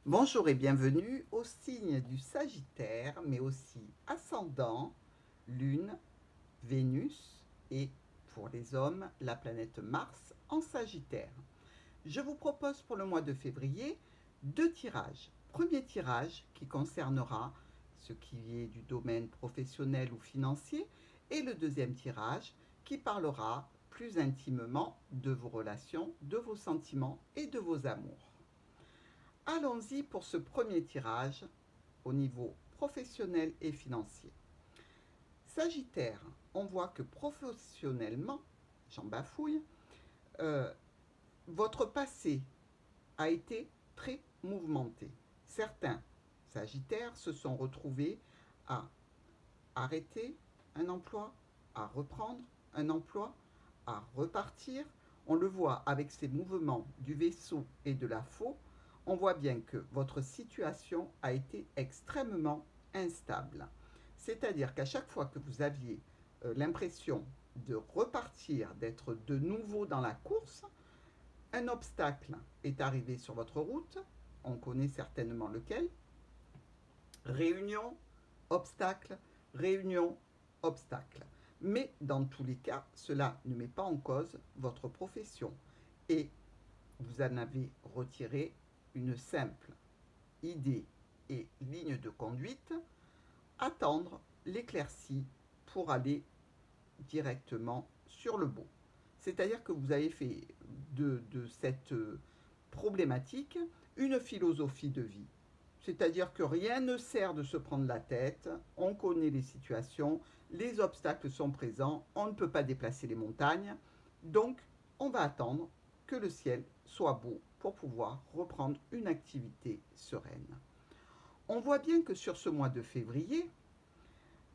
Bonjour et bienvenue au signe du Sagittaire, mais aussi ascendant, Lune, Vénus et pour les hommes, la planète Mars en Sagittaire. Je vous propose pour le mois de février deux tirages. Premier tirage qui concernera ce qui est du domaine professionnel ou financier et le deuxième tirage qui parlera plus intimement de vos relations, de vos sentiments et de vos amours. Allons-y pour ce premier tirage au niveau professionnel et financier. Sagittaire, on voit que professionnellement, j'en bafouille, euh, votre passé a été très mouvementé. Certains Sagittaires se sont retrouvés à arrêter un emploi, à reprendre un emploi, à repartir. On le voit avec ces mouvements du vaisseau et de la faux, on voit bien que votre situation a été extrêmement instable. C'est-à-dire qu'à chaque fois que vous aviez l'impression de repartir, d'être de nouveau dans la course, un obstacle est arrivé sur votre route, on connaît certainement lequel, réunion, obstacle, réunion, obstacle. Mais dans tous les cas, cela ne met pas en cause votre profession et vous en avez retiré une simple idée et ligne de conduite, attendre l'éclaircie pour aller directement sur le beau. C'est-à-dire que vous avez fait de cette problématique une philosophie de vie. C'est-à-dire que rien ne sert de se prendre la tête, on connaît les situations, les obstacles sont présents, on ne peut pas déplacer les montagnes, donc on va attendre que le ciel soit beau pour pouvoir reprendre une activité sereine. On voit bien que sur ce mois de février,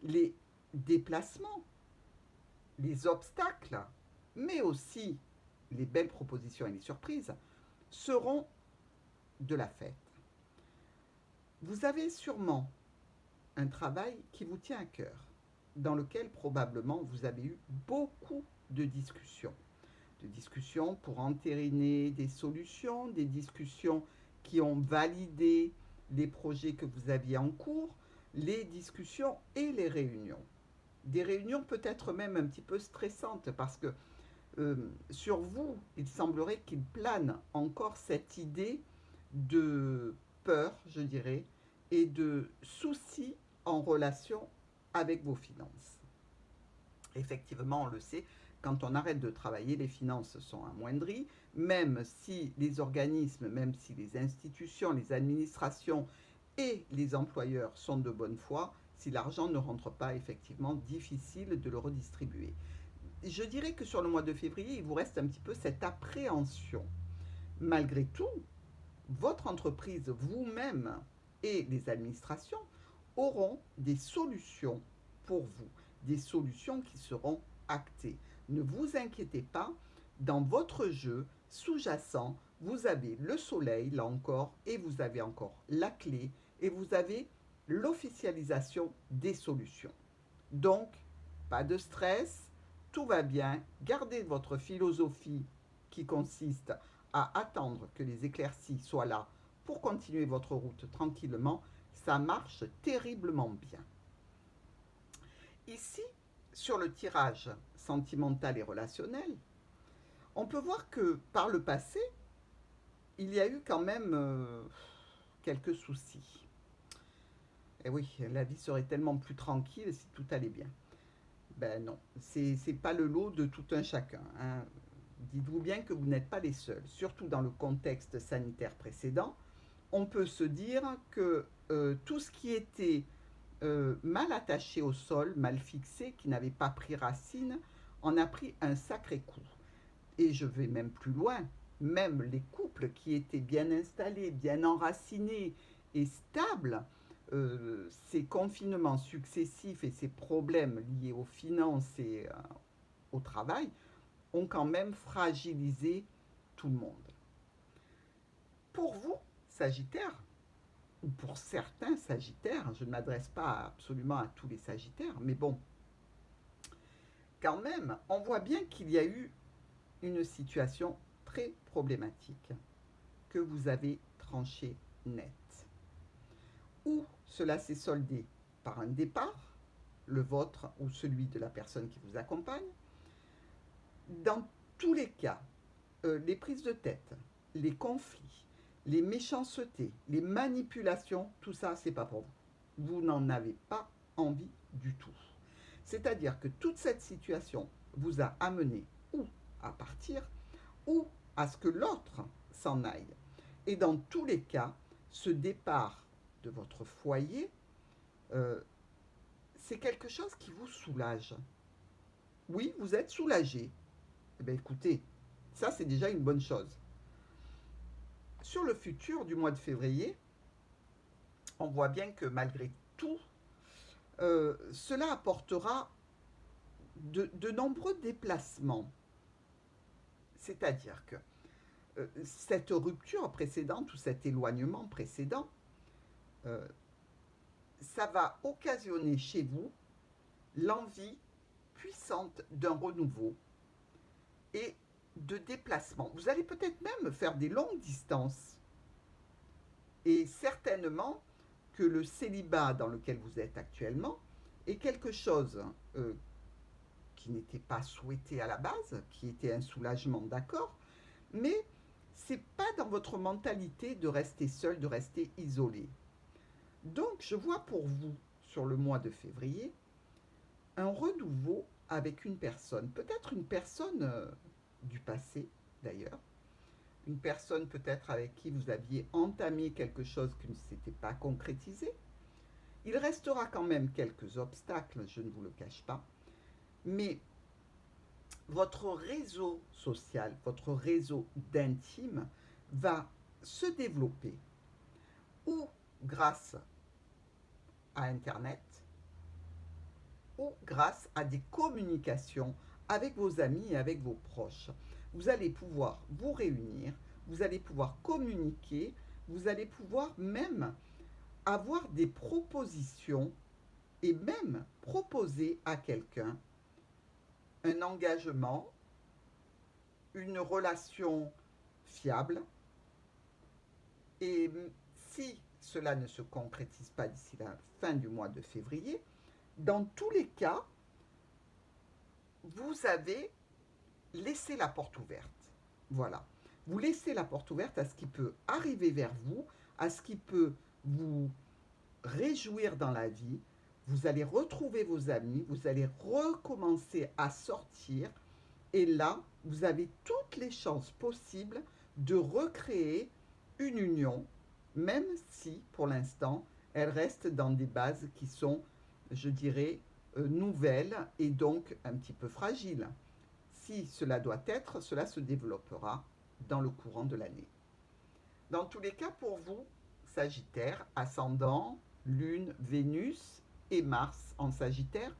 les déplacements, les obstacles, mais aussi les belles propositions et les surprises seront de la fête. Vous avez sûrement un travail qui vous tient à cœur, dans lequel probablement vous avez eu beaucoup de discussions pour entériner des solutions, des discussions qui ont validé les projets que vous aviez en cours, les discussions et les réunions. Des réunions peut-être même un petit peu stressantes parce que sur vous, il semblerait qu'il plane encore cette idée de peur, je dirais, et de soucis en relation avec vos finances. Effectivement, on le sait, quand on arrête de travailler, les finances sont amoindries, même si les organismes, même si les institutions, les administrations et les employeurs sont de bonne foi, si l'argent ne rentre pas, effectivement, difficile de le redistribuer. Je dirais que sur le mois de février, il vous reste un petit peu cette appréhension. Malgré tout, votre entreprise, vous-même et les administrations auront des solutions pour vous, des solutions qui seront actées. Ne vous inquiétez pas, dans votre jeu sous-jacent, vous avez le soleil, là encore, et vous avez encore la clé, et vous avez l'officialisation des solutions. Donc, pas de stress, tout va bien, gardez votre philosophie qui consiste à attendre que les éclaircies soient là pour continuer votre route tranquillement, ça marche terriblement bien. Ici, sur le tirage sentimental et relationnel, on peut voir que par le passé, il y a eu quand même quelques soucis. Et oui, la vie serait tellement plus tranquille si tout allait bien. Ben non, c'est pas le lot de tout un chacun, hein. Dites-vous bien que vous n'êtes pas les seuls, surtout dans le contexte sanitaire précédent. On peut se dire que tout ce qui était mal attaché au sol, mal fixé, qui n'avait pas pris racine, en a pris un sacré coup. Et je vais même plus loin, même les couples qui étaient bien installés, bien enracinés et stables, ces confinements successifs et ces problèmes liés aux finances et au travail ont quand même fragilisé tout le monde. Pour vous, Sagittaire, ou pour certains Sagittaires, je ne m'adresse pas absolument à tous les Sagittaires, mais bon, quand même, on voit bien qu'il y a eu une situation très problématique que vous avez tranchée net. Ou cela s'est soldé par un départ, le vôtre ou celui de la personne qui vous accompagne. Dans tous les cas, les prises de tête, les conflits, les méchancetés, les manipulations, tout ça, c'est pas pour vous. Vous n'en avez pas envie du tout. C'est-à-dire que toute cette situation vous a amené ou à partir ou à ce que l'autre s'en aille. Et dans tous les cas, ce départ de votre foyer, c'est quelque chose qui vous soulage. Oui, vous êtes soulagé. Eh bien, écoutez, ça c'est déjà une bonne chose. Sur le futur du mois de février, on voit bien que malgré tout, cela apportera de nombreux déplacements. C'est-à-dire que cette rupture précédente ou cet éloignement précédent, ça va occasionner chez vous l'envie puissante d'un renouveau et de déplacement. Vous allez peut-être même faire des longues distances. Et certainement que le célibat dans lequel vous êtes actuellement est quelque chose qui n'était pas souhaité à la base, qui était un soulagement, d'accord, mais c'est pas dans votre mentalité de rester seul, de rester isolé. Donc, je vois pour vous, sur le mois de février, un renouveau avec une personne, peut-être une personne du passé d'ailleurs, une personne peut-être avec qui vous aviez entamé quelque chose qui ne s'était pas concrétisé. Il restera quand même quelques obstacles, je ne vous le cache pas, mais votre réseau social, votre réseau d'intime va se développer ou grâce à Internet ou grâce à des communications avec vos amis et avec vos proches. Vous allez pouvoir vous réunir, vous allez pouvoir communiquer, vous allez pouvoir même avoir des propositions et même proposer à quelqu'un un engagement, une relation fiable. Et si cela ne se concrétise pas d'ici la fin du mois de février, dans tous les cas, vous avez laissé la porte ouverte. Voilà. Vous laissez la porte ouverte à ce qui peut arriver vers vous, à ce qui peut vous réjouir dans la vie. Vous allez retrouver vos amis, vous allez recommencer à sortir. Et là, vous avez toutes les chances possibles de recréer une union, même si, pour l'instant, elle reste dans des bases qui sont, je dirais, nouvelles et donc un petit peu fragiles. Si cela doit être, cela se développera dans le courant de l'année. Dans tous les cas, pour vous, Sagittaire, ascendant, Lune, Vénus et Mars en Sagittaire,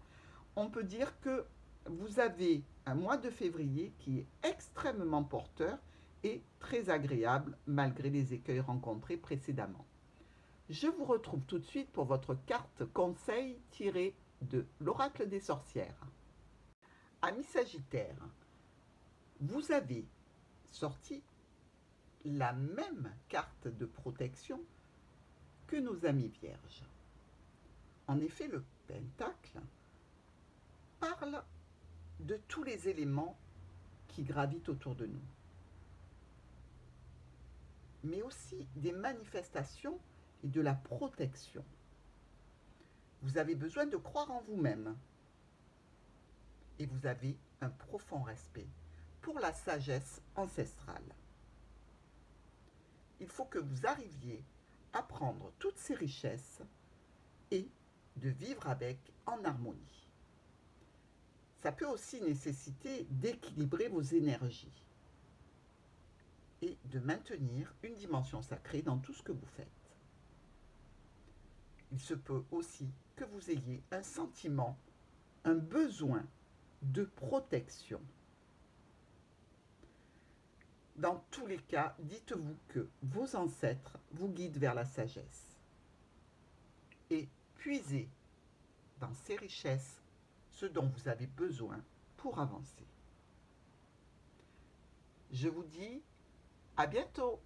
on peut dire que vous avez un mois de février qui est extrêmement porteur et très agréable malgré les écueils rencontrés précédemment. Je vous retrouve tout de suite pour votre carte conseil tirée de l'Oracle des Sorcières. Amis Sagittaires, vous avez sorti la même carte de protection que nos amis Vierges. En effet, le Pentacle parle de tous les éléments qui gravitent autour de nous, mais aussi des manifestations et de la protection. Vous avez besoin de croire en vous-même et vous avez un profond respect pour la sagesse ancestrale. Il faut que vous arriviez à prendre toutes ces richesses et de vivre avec en harmonie. Ça peut aussi nécessiter d'équilibrer vos énergies et de maintenir une dimension sacrée dans tout ce que vous faites. Il se peut aussi que vous ayez un sentiment, un besoin de protection. Dans tous les cas, dites-vous que vos ancêtres vous guident vers la sagesse et puisez dans ces richesses ce dont vous avez besoin pour avancer. Je vous dis à bientôt.